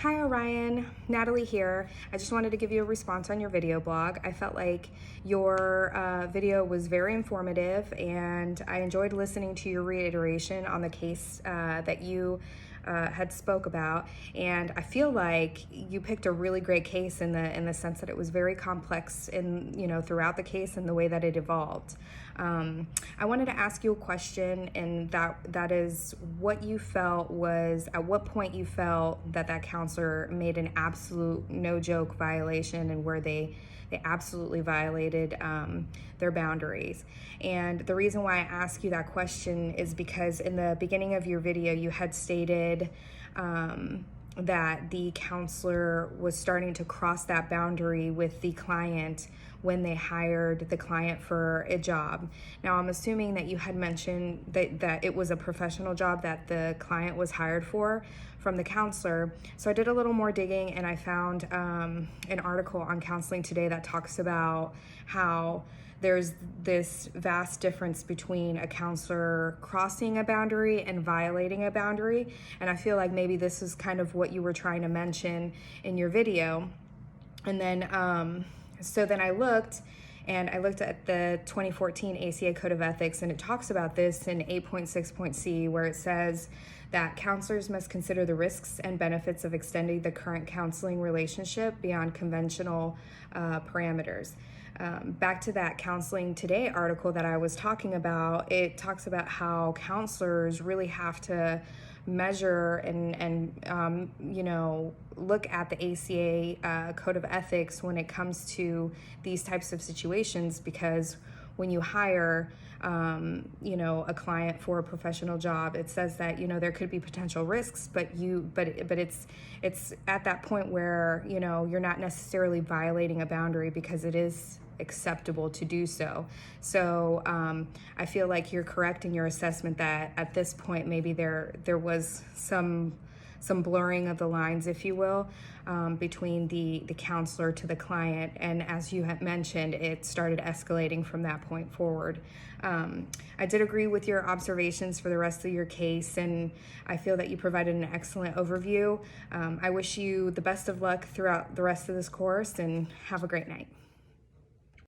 Hi Orion, Natalie here. I just wanted to give you a response on your video blog. I felt like your video was very informative and I enjoyed listening to your reiteration on the case that you had spoke about, and I feel like you picked a really great case in the sense that it was very complex throughout the case and the way that it evolved. I wanted to ask you a question, and that is what you felt was, at what point you felt that counselor made an absolute no joke violation and where they absolutely violated their boundaries. And the reason why I ask you that question is because in the beginning of your video you had stated that the counselor was starting to cross that boundary with the client when they hired the client for a job. Now, I'm assuming that you had mentioned that it was a professional job that the client was hired for from the counselor. So I did a little more digging and I found an article on Counseling Today that talks about how there's this vast difference between a counselor crossing a boundary and violating a boundary. And I feel like maybe this is kind of what you were trying to mention in your video. And then, so then I looked at the 2014 ACA Code of Ethics, and it talks about this in 8.6.c, where it says that counselors must consider the risks and benefits of extending the current counseling relationship beyond conventional parameters. Back to that Counseling Today article that I was talking about, it talks about how counselors really have to measure and look at the ACA Code of Ethics when it comes to these types of situations, because when you hire a client for a professional job, it says that there could be potential risks, but it's at that point where you're not necessarily violating a boundary because it is acceptable to do so. So I feel like you're correct in your assessment that at this point maybe there was some blurring of the lines, if you will, between the counselor to the client, and as you had mentioned, it started escalating from that point forward. I did agree with your observations for the rest of your case, and I feel that you provided an excellent overview. I wish you the best of luck throughout the rest of this course, and have a great night.